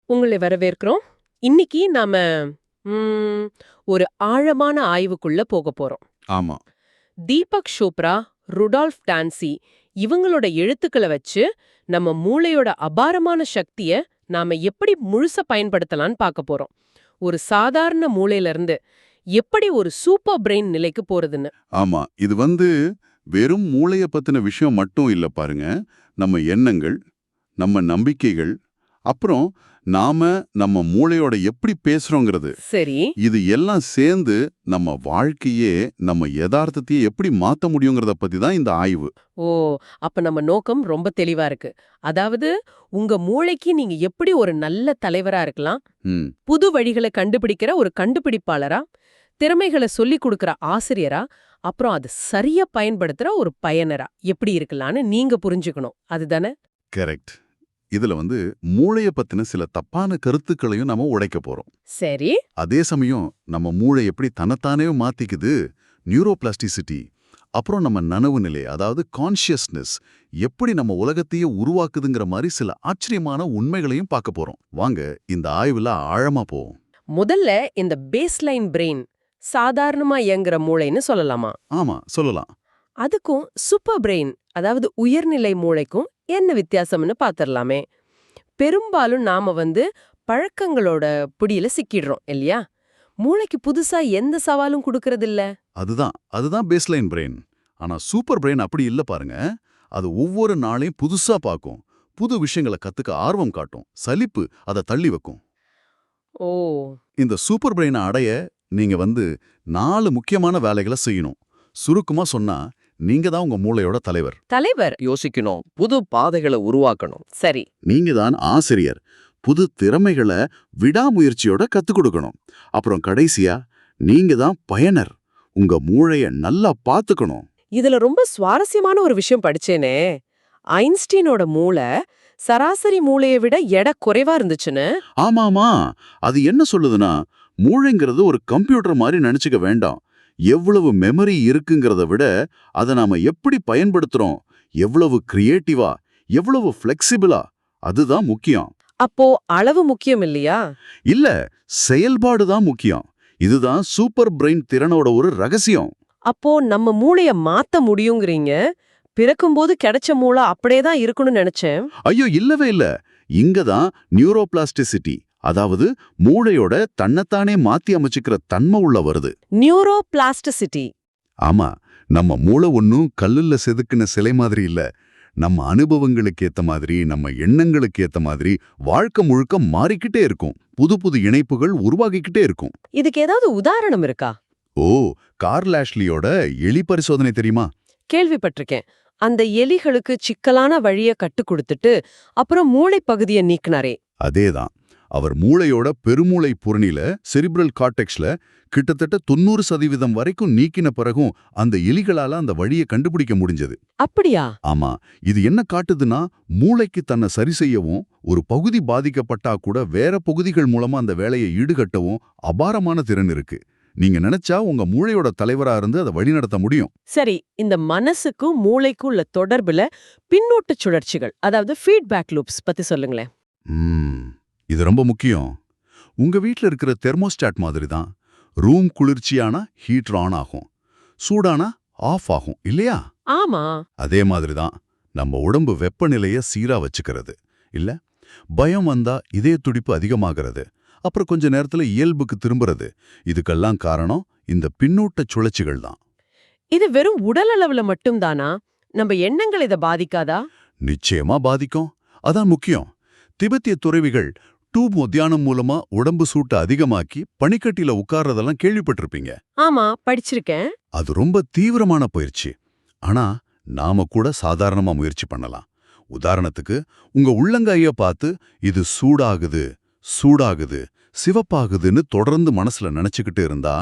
உங்களை வரவேற்கிறோம். இன்னைக்கு நாம ம், ஒரு ஆழமான ஆய்வுக்குள்ள போக போறோம். ஆமா. தீபக் சோப்ரா, ருடால்ஃப் டான்சி இவங்களோட எழுத்துக்களை வச்சு நம்ம மூளையோட அபாரமான சக்திய நாம எப்படி முழுசா பயன்படுத்தலாம்னு பார்க்க போறோம். ஒரு சாதாரண மூளையில இருந்து எப்படி ஒரு சூப்பர் பிரெயின் நிலைக்கு போறதுன்னு. ஆமா. இது வெறும் மூளைய பத்தின விஷயம் மட்டும் இல்ல பாருங்க. நம்ம எண்ணங்கள், நம்ம நம்பிக்கைகள், அப்புறம் நாம நம்ம மூளையோட எப்படி பேசுறோங்கிறது. சரி. இது எல்லாம் சேர்ந்து நம்ம வாழ்க்கையே, நம்ம யதார்த்தத்தையே எப்படி மாத்த முடியுங்கிறத பத்தி தான் இந்த ஆய்வு. ஓ, அப்ப நம்ம நோக்கம் ரொம்ப தெளிவா இருக்கு. அதாவது உங்க மூளைக்கு நீங்க எப்படி ஒரு நல்ல தலைவரா இருக்கலாம், ம். புது வழிகளை கண்டுபிடிக்கிற ஒரு கண்டுபிடிப்பாளரா, திறமைகளை சொல்லிக் கொடுக்கிற ஆசிரியரா, அப்புறம் அது சரியா பயன்படுத்துற ஒரு பயனரா எப்படி இருக்கலாம்னு நீங்க புரிஞ்சுக்கணும். அதுதானே? கரெக்ட். இதுல மூளைய பத்தின சில தப்பான கருத்துக்களையும் நாம உடைக்க போறோம். சரி. அதே சமயம் நம்ம மூளை எப்படி தன்னைத்தானே மாத்திக்குது, நியூரோபிளாஸ்டிசிட்டி, அப்புறம் நம்ம நனவு நிலை, அதாவது கான்ஷியஸ்னஸ் எப்படி நம்ம உலகத்தையே உருவாக்குதுங்கிற மாதிரி சில ஆச்சரியமான உண்மைகளையும் பார்க்க போறோம். வாங்க இந்த ஆய்வுல ஆழமா போவோம். முதல்ல இந்த பேஸ்லைன் பிரெயின் சாதாரணமா இயங்குற மூளைன்னு சொல்லலாமா? ஆமா, சொல்லலாம். அதுக்கும் சூப்பர் பிரெயின் அதாவது உயர்நிலை மூளைக்கும் என்ன வித்தியாசம்னு பாத்திரலாமே. பெரும்பாலும் நாம பழக்கங்களோட பிடியில சிக்கிடுறோம் இல்லையா? மூளைக்கு புதுசா எந்த சவாலும் கொடுக்கறதில்ல. அதுதான் பேஸ்லைன் பிரெயின். ஆனா சூப்பர் பிரெயின் அப்படி இல்ல பாருங்க. அது ஒவ்வொரு நாளையும் புதுசா பார்க்கும், புது விஷயங்களை கத்துக்க ஆர்வம் காட்டும், சலிப்பு அதை தள்ளி வைக்கும். ஓ. இந்த சூப்பர் பிரெயினை அடைய நீங்க 4 முக்கியமான வேலைகளை செய்யணும். சுருக்கமா சொன்னா, நீங்க தான் உங்க மூளையோட தலைவர். தலைவர் யோசிக்கணும், புது பாதைகளை உருவாக்கணும். சரி. நீங்க தான் ஆசிரியர். புது திறமைகளை விடாமுயற்சியோட கத்துக் கொடுக்கணும். அப்புறம் கடைசியா நீங்க தான் பயனர். உங்க மூளைய நல்லா பாத்துக்கணும். இதுல ரொம்ப சுவாரஸ்யமான ஒரு விஷயம் படிச்சேனே. ஐன்ஸ்டீனோட மூளை சராசரி மூளையை விட எடை குறைவா இருந்துச்சுன்னு. ஆமாமா. அது என்ன சொல்லுதுன்னா, மூளைங்கிறது ஒரு கம்ப்யூட்டர் மாதிரி நினைச்சுக்க வேண்டாம். எவ்வளவு மெமரி இருக்குங்கிறத விட அதை நாம எப்படி பயன்படுத்துறோம், எவ்வளவு கிரியேட்டிவா, எவ்வளவு ஃபிளெக்சிபிளா, அதுதான் முக்கியம். அப்போ அளவு முக்கியம் இல்லையா? இல்ல, செயல்பாடு தான் முக்கியம். இதுதான் சூப்பர் பிரெயின் திறனோட ஒரு ரகசியம். அப்போ நம்ம மூளைய மாத்த முடியுங்கிறீங்க. பிறக்கும்போது கிடைச்ச மூளை அப்படியே தான் இருக்கணும்னு நினைச்சேன். ஐயோ, இல்லவே இல்ல. இங்கதான் நியூரோபிளாஸ்டிசிட்டி, அதாவது மூளையோட தன்னைத்தானே மாத்தி அமைச்சுக்கிற தன்மை உள்ள வருது. நியூரோபிளாஸ்டிசிட்டி. ஆமா, நம்ம மூளை ஒன்னும் கல்லுல செதுக்குன சிலை மாதிரி இல்ல. நம்ம அனுபவங்களுக்கு ஏத்த மாதிரி, நம்ம எண்ணங்களுக்கு ஏத்த மாதிரி வாழ்க்கை முழுக்க மாறிக்கிட்டே இருக்கும். புது புது இணைப்புகள் உருவாகிக்கிட்டே இருக்கும். இதுக்கு ஏதாவது உதாரணம் இருக்கா? ஓ, கார்ல் ஆஷ்லியோட எலி பரிசோதனை தெரியுமா? கேள்விப்பட்டிருக்கேன். அந்த எலிகளுக்கு சிக்கலான வழிய கட்டுக் கொடுத்துட்டு அப்புறம் மூளை பகுதியை நீக்கினாரே. அதேதான். அவர் மூளையோட பெருமூளை புறணில, செரிப்ரல் கார்டெக்ஸ்ல கிட்டத்தட்ட 90% வரைக்கும் நீக்கின பிறகும் அந்த எலிகளால அந்த வழியை கண்டுபிடிக்க முடிஞ்சது. அப்படியா? ஆமா. இது என்ன காட்டுதுன்னா, மூளைக்கு தன்னை சரி செய்யவும், ஒரு பகுதி பாதிக்கப்பட்டா கூட வேற பகுதிகள் மூலமா அந்த வேலையை ஈடுகட்டவும் அபாரமான திறன் இருக்கு. நீங்க நினைச்சா உங்க மூளையோட தலைவரா இருந்து அதை வழிநடத்த முடியும். சரி, இந்த மனசுக்கும் மூளைக்கும் உள்ள தொடர்புல பின்னூட்ட சுழற்சிகள், அதாவது ஃபீட்பேக் லூப்ஸ் பத்தி சொல்லுங்களேன். இது ரொம்ப முக்கியம். உங்க வீட்ல இருக்கிற தெர்மோஸ்டாட் மாதிரி தான். ரூம் குளிர்ச்சியானா ஹீட்டர் ஆன் ஆகும், சூடானா ஆஃப் ஆகும் இல்லையா? ஆமா. அதே மாதிரி தான் நம்ம உடம்பு வெப்பநிலைய சீரா வச்சுக்கிறது இல்ல. பயம் வந்தா இதய துடிப்பு அதிகமாகிறது, அப்புறம் கொஞ்ச நேரத்துல இயல்புக்கு திரும்புறது. இதுக்கெல்லாம் காரணம் இந்த பின்னூட்ட சுழற்சிகள் தான். இது வெறும் உடல் அளவுல மட்டும் தானா? நம்ம எண்ணங்கள் இதை பாதிக்காதா? நிச்சயமா பாதிக்கும். அதான் முக்கியம். திபெத்திய துறவிகள் டூப் தியானம் மூலமா உடம்பு சூட்டை அதிகமாக்கி பனிக்கட்டில உட்கார்றதெல்லாம் கேள்விப்பட்டிருப்பீங்க. ஆமா, படிச்சிருக்கேன். அது ரொம்ப தீவிரமான பயிற்சி. ஆனா நாம கூட சாதாரணமா முயற்சி பண்ணலாம். உதாரணத்துக்கு, உங்க உள்ளங்கைய பார்த்து இது சூடாகுது, சூடாகுது, சிவப்பாகுதுன்னு தொடர்ந்து மனசுல நினைச்சுக்கிட்டு இருந்தா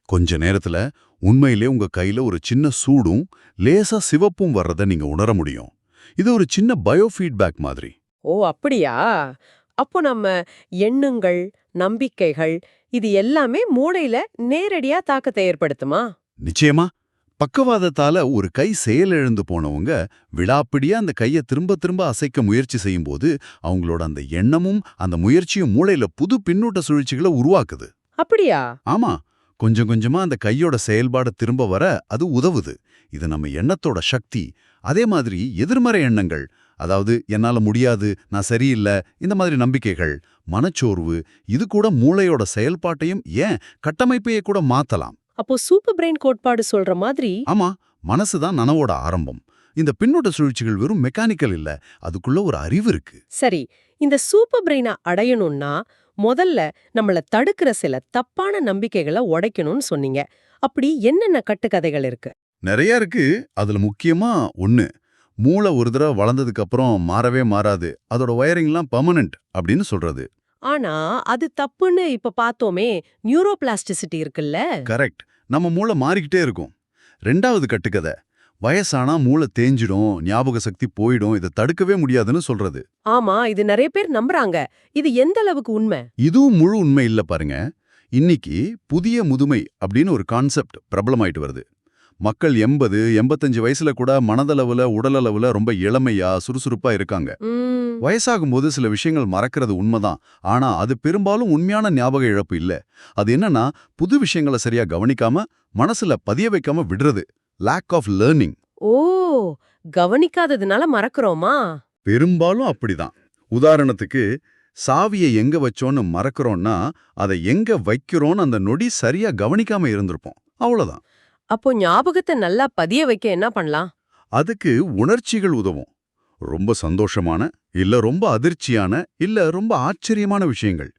கொஞ்ச நேரத்துல உண்மையிலே உங்க கையில ஒரு சின்ன சூடும் லேசா சிவப்பும் வர்றத நீங்க உணர முடியும். இது ஒரு சின்ன பயோஃபீட்பேக் மாதிரி. ஓ, அப்படியா? அப்போ நம்ம எண்ணங்கள், நம்பிக்கைகள் இது எல்லாமே மூளையில நேரடியா தாக்கத்தை ஏற்படுத்துமா? நிச்சயமா. பக்கவாதத்தால ஒரு கை செயலிழந்து போனவங்க விடாப்பிடியா அந்த கையை திரும்ப திரும்ப அசைக்க முயற்சி செய்யும்போது அவங்களோட அந்த எண்ணமும் அந்த முயற்சியும் மூளையில புது பின்னூட்ட சுழற்சிகளை உருவாக்குது. அப்படியா? ஆமா, கொஞ்சம் கொஞ்சமா அந்த கையோட செயல்பாடு திரும்ப வர அது உதவுது. இது நம்ம எண்ணத்தோட சக்தி. அதே மாதிரி எதிர்மறை எண்ணங்கள், அதாவது என்னால முடியாது, நான் சரியில்லை, இந்த மாதிரி நம்பிக்கைகள், மனச்சோர்வு, இது கூட மூளையோட செயல்பாட்டையும் ஏன் கட்டமைப்பையே கூட மாத்தலாம். அப்போ சூப்பர் பிரெயின் கோட்பாடு சொல்ற மாதிரி ஆமா, மனசுதான் நனவோட ஆரம்பம். இந்த பின்னோட்ட சுழற்சிகள் வெறும் மெக்கானிக்கல் இல்ல, அதுக்குள்ள ஒரு அறிவு இருக்கு. சரி, இந்த சூப்பர் பிரெயினை அடையணும்னா முதல்ல நம்மள தடுக்கிற சில தப்பான நம்பிக்கைகளை உடைக்கணும்னு சொன்னீங்க. அப்படி என்னென்ன கட்டுக்கதைகள் இருக்கு? நிறைய இருக்கு. அதுல முக்கியமா ஒண்ணு, மூளை ஒரு தடவை வளர்ந்ததுக்கு அப்புறம் மாறவே மாறாது, அதோட வயரிங்லாம் பெர்மனன்ட் அப்படின்னு சொல்றது. ஆனா அது தப்புன்னு இப்ப பார்த்தோமே, நியூரோபிளாஸ்டிசிட்டி இருக்குல்ல. கரெக்ட். நம்ம மூளை மாறிக்கிட்டே இருக்கும். ரெண்டாவது கட்டுக்கதை, வயசானா மூளை தேஞ்சிடும், ஞாபக சக்தி போயிடும், இதை தடுக்கவே முடியாதுன்னு சொல்றது. ஆமா, இது நிறைய பேர் நம்புறாங்க. இது எந்த அளவுக்கு உண்மை? இதுவும் முழு உண்மை இல்ல பாருங்க. இன்னைக்கு புதிய முதுமை அப்படின்னு ஒரு கான்செப்ட் பிரபலமாயிட்டு வருது. மக்கள் 80, 85 வயசுல கூட மனதளவுல உடலளவுல ரொம்ப இளமையா சுறுசுறுப்பா இருக்காங்க. வயசாகும்போது சில விஷயங்கள் மறக்கிறது உண்மைதான். ஆனா அது பெரும்பாலும் உண்மையான ஞாபக இழப்பு இல்ல. அது என்னன்னா, புது விஷயங்களை சரியா கவனிக்காம மனசுல பதிய வைக்காம விடுறது. Lack of learning. ஓ, கவனிக்காததுனால மறக்கறோமா? பெரும்பாலும் அப்படிதான். உதாரணத்துக்கு, சாவியை எங்க வச்சோன்னு மறக்கறோம்னா, அதை எங்க வைக்கிறோன்னு அந்த நொடி சரியா கவனிக்காம இருந்திருப்போம். அவ்வளவுதான். அப்போ ஞாபகத்தை நல்லா பதிய வைக்க என்ன பண்ணலாம்? அதுக்கு உணர்ச்சிகள் உதவும். ரொம்ப சந்தோஷமான, இல்ல ரொம்ப அதிர்ச்சியான, இல்ல ரொம்ப ஆச்சரியமான விஷயங்கள்.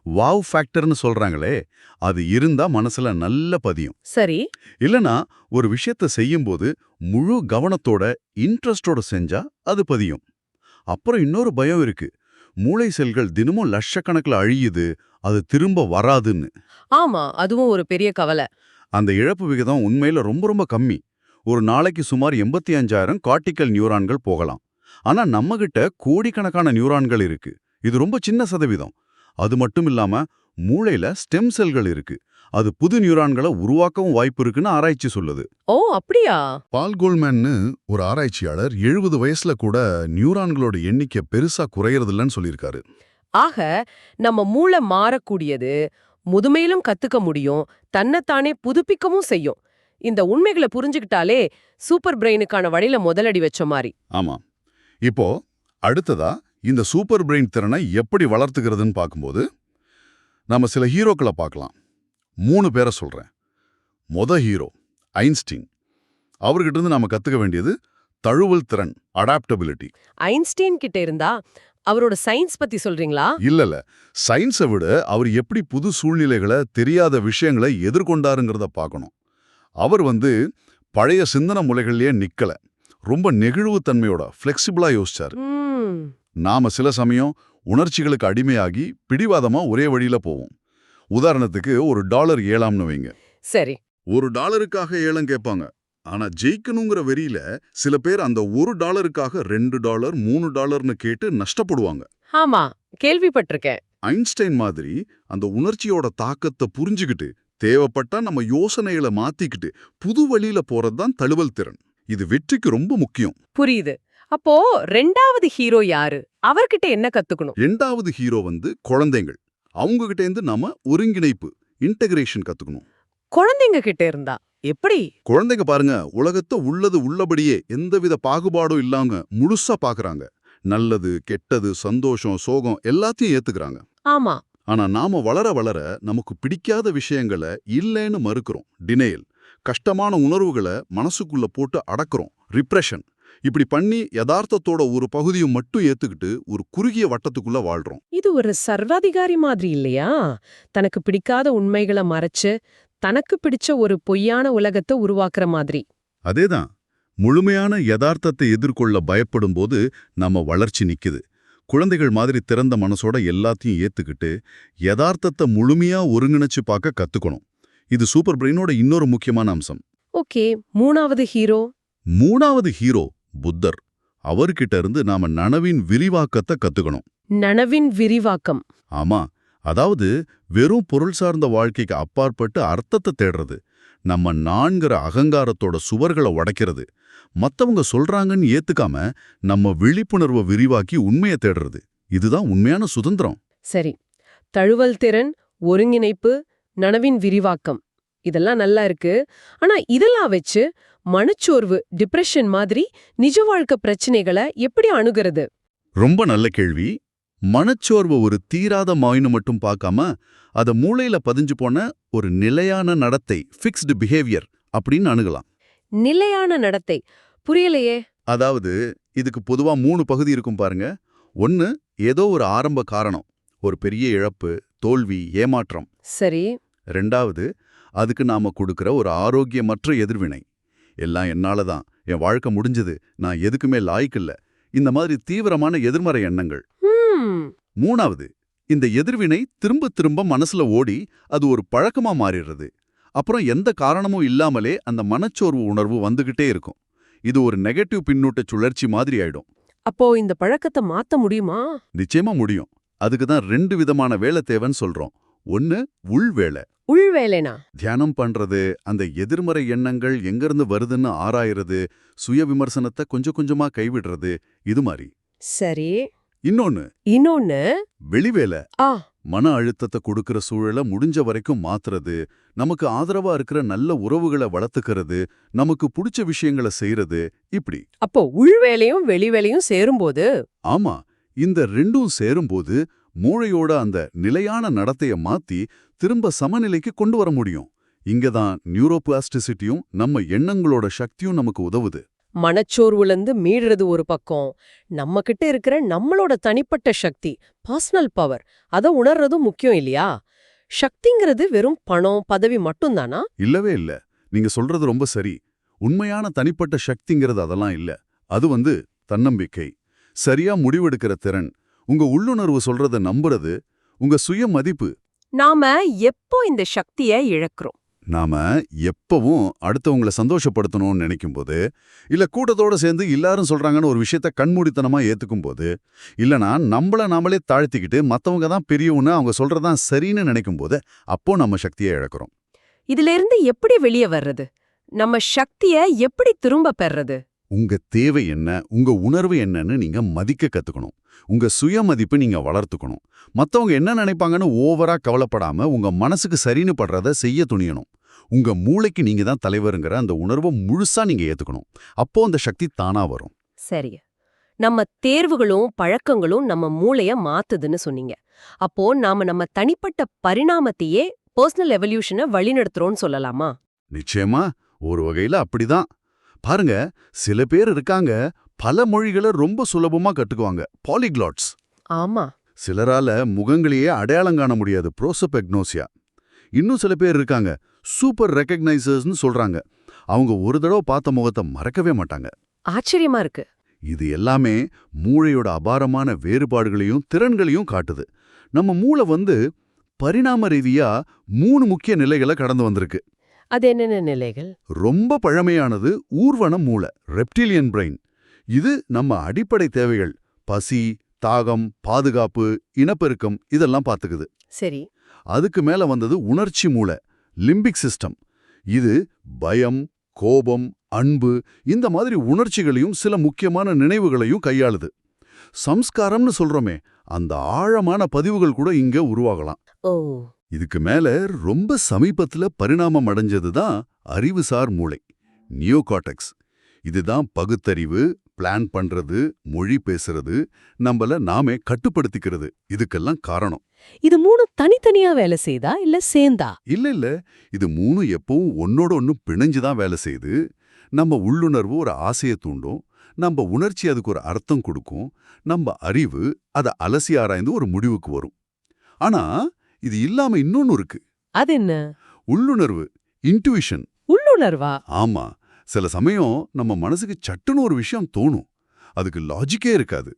வாவ் ஃபேக்டர்னு சொல்றாங்களே, அது இருந்தா மனசுல நல்ல பதியும். சரி. இல்லனா ஒரு விஷயத்த செய்யும்போது முழு கவனத்தோட இன்ட்ரெஸ்டோட செஞ்சா அது பதியும். அப்புறம் இன்னொரு பயம் இருக்கு. மூளை செல்கள் தினமும் லட்சக்கணக்கில் அழியுது, அது திரும்ப வராதுன்னு. ஆமா, அதுவும் ஒரு பெரிய கவலை. அந்த இழப்பு விகிதம் உண்மையில ரொம்ப ரொம்ப கம்மி. ஒரு நாளைக்கு சுமார் 85,000 கார்டிகல் நியூரான்கள் போகலாம். ஆனா நம்மகிட்ட கோடிக்கணக்கான நியூரான்கள் இருக்கு. இது ரொம்ப சின்ன சதவீதம். அது மட்டும் இல்லாம மூளையில ஸ்டெம் செல்கள் இருக்கு. அது புது நியூரான்களை உருவாக்கவும் வாய்ப்பு இருக்குன்னு ஆராய்ச்சி சொல்லுது. ஓ, அப்படியா? பால் கோல்மேன்னு ஒரு ஆராய்ச்சியாளர் 70 வயசுல கூட நியூரான்களோட எண்ணிக்கை பெருசா குறையறதில்லன்னு சொல்லியிருக்காரு. ஆக நம்ம மூளை மாறக்கூடியது, முதுமையிலும் கத்துக்க முடியும், தன்னைத்தானே புதுப்பிக்கவும் செய்யும். இந்த உண்மைகளை புரிஞ்சுக்கிட்டாலே சூப்பர் பிரெயினுக்கான வழியில முதலடி வச்ச மாதிரி. ஆமா. இப்போ அடுத்ததா இந்த சூப்பர் பிரெயின் திறனை எப்படி வளர்த்துக்கிறதுன்னு பார்க்கும்போது நம்ம சில ஹீரோக்களை பார்க்கலாம். 3 பேரை சொல்றேன். Hero Einstein. அவர்கிட்ட இருந்து நாம கத்துக்க வேண்டியது தழுவல் திறன், அடாப்டபிலிட்டி. ஐன்ஸ்டீன் கிட்ட இருந்தா அவரோட சயின்ஸ் பத்தி சொல்றீங்களா? இல்ல, சயின்ஸை விட அவர் எப்படி புது சூழ்நிலைகளை, தெரியாத விஷயங்களை எதிர்கொண்டாருங்கிறத பார்க்கணும். அவர் பழைய சிந்தனை முறைகள்லயே நிக்கல, ரொம்ப நெகிழ்வுத்தன்மையோட ஃப்ளெக்சிபிளா யோசிச்சாரு. நாம சில சமயம் உணர்ச்சிகளுக்கு அடிமையாகி பிடிவாதமா ஒரே வழியில போவோம். உதாரணத்துக்கு ஒரு டாலர் ஏலாம்னு வைங்க. சரி. $1 ஏலம் கேட்பாங்க. ஆனா ஜெயிக்கணுங்கிற வெறியில சில பேர் அந்த $1 $2, $3ன்னு கேட்டு நஷ்டப்படுவாங்க. ஆமா, கேள்விப்பட்டிருக்கேன். ஐன்ஸ்டைன் மாதிரி அந்த உணர்ச்சியோட தாக்கத்தை புரிஞ்சுக்கிட்டு, தேவைப்பட்டா நம்ம யோசனைகளை மாத்திக்கிட்டு புது வழியில போறதுதான் தழுவல் திறன். இது வெற்றிக்கு ரொம்ப முக்கியம். புரியுது. அப்போ 2வது ஹீரோ யாரு? அவர்கிட்ட என்ன கத்துக்கணும்? 2வது ஹீரோ குழந்தைகள். அவங்க கிட்ட இருந்து நாம ஒருங்கிணைப்பு, இன்டகிரேஷன் கத்துக்கணும். குழந்தைங்க கிட்ட இருந்தா எப்படி? குழந்தைங்க பாருங்க, உலகத்தை உள்ளது உள்ளபடியே எந்தவித பாகுபாடும் இல்லாம முழுசா பாக்குறாங்க. நல்லது, கெட்டது, சந்தோஷம், சோகம் எல்லாத்தையும் ஏத்துக்கிறாங்க. ஆமா. ஆனா நாம வளர வளர நமக்கு பிடிக்காத விஷயங்களை இல்லைன்னு மறுக்கிறோம். டினையல். கஷ்டமான உணர்வுகளை மனசுக்குள்ள போட்டு அடக்குறோம். ரிப்ரெஷன். இப்படி பண்ணி யதார்த்தத்தோட ஒரு பகுதியை மட்டும் ஏத்துக்கிட்டு ஒரு குறுகிய வட்டத்துக்குள்ள வாழ்றோம். இது ஒரு சர்வாதிகாரி மாதிரி இல்லையா? தனக்கு பிடிக்காத உண்மைகளை மறைச்சு தனக்கு பிடிச்ச ஒரு பொய்யான உலகத்தை உருவாக்குற மாதிரி. அதேதான். முழுமையான யதார்த்தத்தை எதிர்கொள்ள பயப்படும் போது நம்ம வளர்ச்சி நிக்குது. குழந்தைகள் மாதிரி திறந்த மனசோட எல்லாத்தையும் ஏத்துக்கிட்டு யதார்த்தத்தை முழுமையா ஒருங்கிணைச்சு பார்க்க கத்துக்கணும். இது சூப்பர் பிரெயினோட இன்னொரு முக்கியமான அம்சம். ஓகே, 3வது ஹீரோ? 3வது ஹீரோ புத்தர். அவர்கிட்ட இருந்து நாம நனவின் விரிவாக்கத்தை கத்துக்கணும். நனவின் விரிவாக்கம்? ஆமா, அதாவது வெறும் பொருள் சார்ந்த வாழ்க்கைக்கு அப்பாற்பட்டு அர்த்தத்தை தேடுறது. நம்ம நான்கிற அகங்காரத்தோட சுவர்களை உடைக்கிறது. மத்தவங்க சொல்றாங்கன்னு ஏத்துக்காம நம்ம விழிப்புணர்வை விரிவாக்கி உண்மையை தேடுறது. இதுதான் உண்மையான சுதந்திரம். சரி, தழுவல் திறன், ஒருங்கிணைப்பு, நனவின் விரிவாக்கம் இதெல்லாம் நல்லா இருக்கு. ஆனா இதெல்லாம் வச்சு மனச்சோர்வு, டிப்ரெஷன் மாதிரி நிஜ வாழ்க்கை பிரச்சனைகளை எப்படி அணுகிறது? ரொம்ப நல்ல கேள்வி. மனச்சோர்வு ஒரு தீராத மாயின்னு மட்டும் பார்க்காம அத மூளையில பதிஞ்சு போன ஒரு நிலையான நடத்தை, ஃபிக்ஸ்டு பிஹேவியர் அப்படின்னு அணுகலாம். நிலையான நடத்தை புரியலையே. அதாவது இதுக்கு பொதுவா 3 பகுதி இருக்கும் பாருங்க. 1, ஏதோ ஒரு ஆரம்ப காரணம், ஒரு பெரிய இழப்பு, தோல்வி, ஏமாற்றம். சரி. 2வது, அதுக்கு நாம கொடுக்கிற ஒரு ஆரோக்கியமற்ற எதிர்வினை. எல்லாம் என்னால தான், என் வாழ்க்கை முடிஞ்சது, நான் எதுக்குமே லாய்க்கில்ல, இந்த மாதிரி தீவிரமான எதிர்மறை எண்ணங்கள். 3வது, இந்த எதிர்வினை திரும்ப திரும்ப மனசுல ஓடி அது ஒரு பழக்கமா மாறிடுறது. அப்புறம் எந்த காரணமும் இல்லாமலே அந்த மனச்சோர்வு உணர்வு வந்துகிட்டே இருக்கும். இது ஒரு நெகட்டிவ் பின்னூட்ட சுழற்சி மாதிரி ஆயிடும். அப்போ இந்த பழக்கத்தை மாத்த முடியுமா? நிச்சயமா முடியும். அதுக்கு தான் 2 விதமான வேலை தேவைன்னு சொல்றோம். 1, உள்வேலை. உள்வேலைனா? தியானம் பண்றது, அந்த எதிர்மறை எண்ணங்கள் எங்கிருந்து வருதுன்னு ஆராயறது, சுய விமர்சனத்தை கொஞ்சம் கொஞ்சமா கைவிடுறது, இது மாதிரி. சரி. இன்னொன்னு வெளிவேலை. ஆ, மன அழுத்தத்தை கொடுக்கிற சூழலை முடிஞ்ச வரைக்கும் மாத்துறது, நமக்கு ஆதரவா இருக்கிற நல்ல உறவுகளை வளர்த்துக்கிறது, நமக்கு பிடிச்ச விஷயங்களை செய்யறது, இப்படி. அப்போ உள்வேலையும் வெளிவேலையும் சேரும்போது? ஆமா, இந்த 2ம் சேரும்போது மூளையோட அந்த நிலையான நடத்தைய மாத்தி திரும்ப சமநிலைக்கு கொண்டு வர முடியும். இங்கதான் நியூரோபிளாஸ்டிசிட்டியும் நம்ம எண்ணங்களோட சக்தியும் நமக்கு உதவுது. மனச்சோர்வுலேருந்து மீடுறது ஒரு பக்கம், நம்ம கிட்ட இருக்கிற நம்மளோட தனிப்பட்ட சக்தி, பர்சனல் பவர், அதை உணர்றதும் முக்கியம் இல்லையா? சக்திங்கிறது வெறும் பணம், பதவி மட்டும்தானா? இல்லவே இல்ல. நீங்க சொல்றது ரொம்ப சரி. உண்மையான தனிப்பட்ட சக்திங்கிறது அதெல்லாம் இல்ல. அது தன்னம்பிக்கை, சரியா முடிவெடுக்கிற திறன், உங்க உள்ளுணர்வு சொல்றத நம்புறது, உங்க சுய மதிப்பு. நாம எப்போ இந்த சக்தியை இழக்கிறோம்? நாம எப்பவும் அடுத்தவங்களை சந்தோஷப்படுத்தணும்னு நினைக்கும்போது, இல்ல கூட்டத்தோட சேர்ந்து எல்லாரும் சொல்றாங்கன்னு ஒரு விஷயத்த கண்மூடித்தனமா ஏத்துக்கும் போது, இல்லனா நம்மள நாமளே தாழ்த்திக்கிட்டு மத்தவங்க தான் பெரியவன்னு அவங்க சொல்றதான் சரின்னு நினைக்கும் போது, அப்போ நம்ம சக்தியை இழக்கிறோம். இதுல இருந்து எப்படி வெளியே வர்றது? நம்ம சக்தியை எப்படி திரும்ப பெறது? உங்க தேவை என்ன, உங்க உணர்வு என்னன்னு நீங்க மதிக்க கத்துக்கணும். உங்க சுயமதிப்பு நீங்க வளர்த்துக்கணும். மத்தவங்க என்ன நினைப்பாங்கன்னு ஓவரா கவலைப்படாம உங்க மனசுக்கு சரின்னு படுறத செய்ய துணியணும். உங்க மூளைக்கு நீங்க தான் தலைவருங்கிற அந்த உணர்வை முழுசா நீங்க ஏத்துக்கணும். அப்போ அந்த சக்தி தானா வரும். சரி. நம்ம தேர்வுகளும் பழக்கங்களும் நம்ம மூளைய மாத்துதுன்னு சொன்னீங்க. அப்போ நாம நம்ம தனிப்பட்ட பரிணாமத்தையே பர்சனல் எவல்யூஷனை வழிநடத்துறோம்னு சொல்லலாமா? நிச்சயமா, ஒரு வகையில அப்படிதான். பாருங்க, சில பேர் இருக்காங்க, பல மொழிகளை ரொம்ப சுலபமா கத்துக்குவாங்க, பாலிக்ளாட்ஸ். ஆமா. சிலரால முகங்களையே அடையாளம் காண முடியாது, ப்ரோசோபெக்னோசியா. இன்னும் சில பேர் இருக்காங்க, சூப்பர் ரெகக்னைசர்ஸ்னு சொல்றாங்க. அவங்க ஒரு தடவை பார்த்த முகத்தை மறக்கவே மாட்டாங்க. ஆச்சரியமா இருக்கு. இது எல்லாமே மூளையோட அபாரமான வேறுபாடுகளையும் திறன்களையும் காட்டுது. நம்ம மூளை பரிணாம ரீதியா 3 முக்கிய நிலைகளை கடந்து வந்திருக்கு. அது என்னென்ன நிலைகள்? ரொம்ப பழமையானது ஊர்வன மூளை, ரெப்டிலியன் பிரெயின். இது நம்ம அடிப்படை தேவைகள், பசி, தாகம், பாதுகாப்பு, இனப்பெருக்கம் இதெல்லாம் பார்த்துக்குது. சரி. அதுக்கு மேல வந்தது உணர்ச்சி மூளை, லிம்பிக் சிஸ்டம். இது பயம், கோபம், அன்பு இந்த மாதிரி உணர்ச்சிகளையும் சில முக்கியமான நினைவுகளையும் கையாளுது. சம்ஸ்காரம்னு சொல்றோமே, அந்த ஆழமான பதிவுகள் கூட இங்க உருவாகலாம். ஓ. இதுக்கு மேல ரொம்ப சமீபத்துல பரிணாமம் அடைஞ்சது தான் அறிவுசார் மூளை, நியோகார்டெக்ஸ். இதுதான் பகுத்தறிவு, பிளான் பண்றது, மொழி பேசுறது, நம்மள நாமே கட்டுப்படுத்திக்கிறது. இதுக்கெல்லாம் காரணம். இது 3 தனித்தனியா வேலை செய்தா இல்ல சேர்ந்தா? இல்ல, இது 3 எப்பவும் ஒன்னோட ஒன்னு பிணைஞ்சுதான் வேலை செய்யுது. நம்ம உள்ளுணர்வு ஒரு ஆசையை தூண்டும், நம்ம உணர்ச்சி அதுக்கு ஒரு அர்த்தம் கொடுக்கும், நம்ம அறிவு அதை அலசி ஆராய்ந்து ஒரு முடிவுக்கு வரும். ஆனா இது இல்லாம இன்னொன்னு இருக்கு. அது என்ன? உள்ளுணர்வு, இன்ட்யூஷன். உள்ளுணர்வா? ஆமா. சில சமயம் நம்ம மனசுக்கு சட்டுன்னு ஒரு விஷயம் தோணும். அதுக்கு லாஜிக்கே இருக்காது.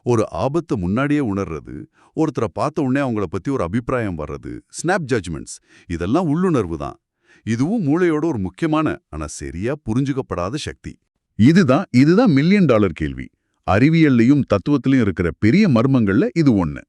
ஒரு ஆபத்தை முன்னாடியே உணர்றது, ஒருத்தரை பார்த்த உடனே அவங்கள பத்தி ஒரு அபிப்பிராயம் வர்றது, ஸ்னாப் ஜட்ஜ்மெண்ட்ஸ், இதெல்லாம் உள்ளுணர்வு தான். இதுவும் மூளையோட ஒரு முக்கியமான ஆனா சரியா புரிஞ்சுக்கப்படாத சக்தி. இதுதான் $1 மில்லியன் கேள்வி. அறிவியல்லையும் தத்துவத்திலையும் இருக்கிற பெரிய மர்மங்கள்ல இது ஒண்ணு.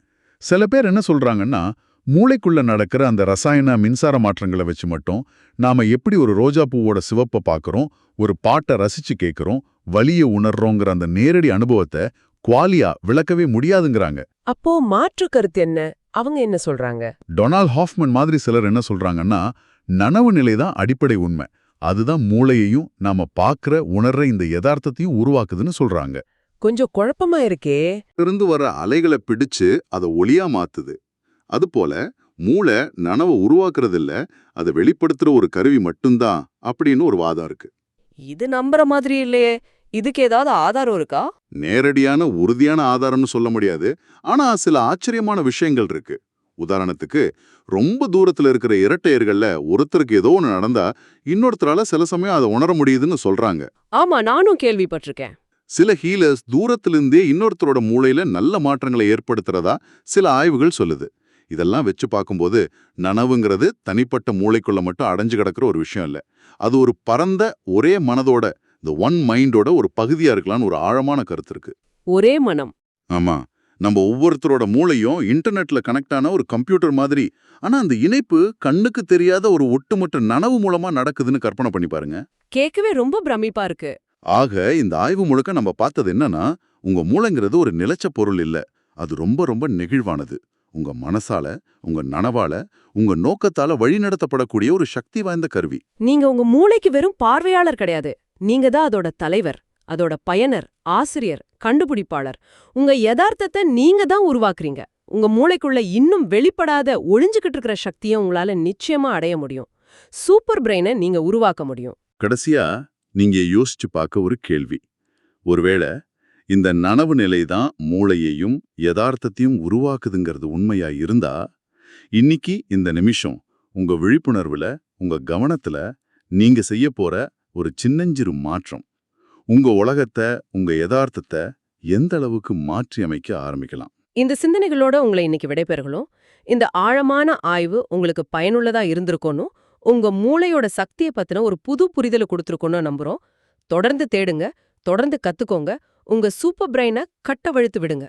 சில பேர் என்ன சொல்றாங்கன்னா, மூளைக்குள்ள நடக்கிற அந்த ரசாயன மின்சார மாற்றங்களை வச்சு மட்டும் நாம எப்படி ஒரு ரோஜா பூவோட சிவப்பை பார்க்கறோம், ஒரு பாட்டை ரசிச்சு கேட்கறோம், வலிய உணர்றோங்கிற அந்த நேரடி அனுபவத்தை குவாலியா விளக்கவே முடியாதுங்கிறாங்க. அப்போ மாற்று கருத்து என்ன? அவங்க என்ன சொல்றாங்க? டொனால்ட் ஹாஃப்மன் மாதிரி சிலர் என்ன சொல்றாங்கன்னா, நனவு நிலை தான் அடிப்படை உண்மை. அதுதான் மூளையையும் நாம பார்க்கிற உணர்ற இந்த யதார்த்தத்தையும் உருவாக்குதுன்னு சொல்றாங்க. கொஞ்சம் குழப்பமா இருக்கே. இருந்து வர அலைகளை பிடிச்சு அதை ஒளியா மாத்துது. அதுபோல மூளை நனவை உருவாக்குறது இல்ல, அதை வெளிப்படுத்துற ஒரு கருவி மட்டும்தான் அப்படின்னு ஒரு வாதம் இருக்கு. இது நம்புற மாதிரி இல்லையே. இதுக்கு ஏதாவது ஆதாரம் இருக்கா? நேரடியான உறுதியான ஆதாரம்னு சொல்ல முடியாது, ஆனா சில ஆச்சரியமான விஷயங்கள் இருக்கு. உதாரணத்துக்கு, ரொம்ப தூரத்துல இருக்கிற இரட்டையர்கள்ல ஒருத்தருக்கு ஏதோ ஒன்று நடந்தா இன்னொருத்தரால சில சமயம் அதை உணர முடியுதுன்னு சொல்றாங்க. ஆமா, நானும் கேள்விப்பட்டிருக்கேன். சில ஹீலர்ஸ் தூரத்திலிருந்தே இன்னொருத்தரோட மூளையில நல்ல மாற்றங்களை ஏற்படுத்துறதா சில ஆய்வுகள் சொல்லுது. இதெல்லாம் வச்சு பார்க்கும்போது நனவுங்கிறது தனிப்பட்ட மூளைக்குள்ள மட்டும் அடைஞ்சு கிடக்கிற ஒரு விஷயம் இல்ல. அது ஒரு பரந்த ஒரே மனதோட, இந்த ஒன் மைண்டோட ஒரு பகுதியா இருக்கலாம்னு ஒரு ஆழமான கருத்து இருக்கு. ஒரே மனம். ஆமா, நம்ம ஒவ்வொருத்தரோட மூளையும் இன்டர்நெட்ல கனெக்ட் ஆன ஒரு கம்ப்யூட்டர் மாதிரி. ஆனா அந்த இணைப்பு கண்ணுக்கு தெரியாத ஒரு ஒட்டுமொத்த நனவு மூலமா நடக்குதுன்னு கற்பனை பண்ணி பாருங்க. கேட்கவே ரொம்ப பிரமிப்பா இருக்கு. ஆக இந்த ஆய்வு முழுக்க நம்ம பார்த்தது என்னன்னா, உங்க மூளைங்கிறது ஒரு நிலைச்ச பொருள் இல்ல. அது ரொம்ப ரொம்ப நெகிழ்வானது. உங்க மனசால, உங்க நனவால, உங்க நோக்கத்தால வழிநடத்தப்படக்கூடிய ஒரு சக்தி வாய்ந்த கருவி. நீங்க உங்க மூளைக்கு வெறும் பார்வையாளர் கிடையாது. நீங்க தான் அதோட தலைவர், அதோட பயனர், ஆசிரியர், கண்டுபிடிப்பாளர். உங்க யதார்த்தத்தை நீங்க தான் உருவாக்குறீங்க. உங்க மூளைக்குள்ள இன்னும் வெளிப்படாத ஒளிஞ்சுகிட்டு இருக்கிற சக்தியை உங்களால நிச்சயமா அடைய முடியும். சூப்பர் பிரெயினை நீங்க உருவாக்க முடியும். கடைசியா நீங்க யோசிச்சு பார்க்க ஒரு கேள்வி. ஒருவேளை இந்த நனவு நிலை தான் மூளையையும் யதார்த்தத்தையும் உருவாக்குதுங்கிறது உண்மையா இருந்தா, இன்னைக்கு இந்த நிமிஷம் உங்க விழிப்புணர்வுல, உங்க கவனத்துல நீங்க செய்ய போற ஒரு சின்னஞ்சிறு மாற்றம் உங்க உலகத்தை, உங்க யதார்த்தத்தை எந்த அளவுக்கு மாற்றி அமைக்க ஆரம்பிக்கலாம். இந்த சிந்தனைகளோட உங்களை இன்னைக்கு விடைபெறுகிறோம். இந்த ஆழமான ஆய்வு உங்களுக்கு பயனுள்ளதா இருந்திருக்கணும். உங்க மூளையோட சக்தியை பத்தின ஒரு புது புரிதலை கொடுத்துருக்கோன்னு நம்புறோம். தொடர்ந்து தேடுங்க, தொடர்ந்து கத்துக்கோங்க. உங்க சூப்பர் பிரெயினை கட்டவழுத்து விடுங்க.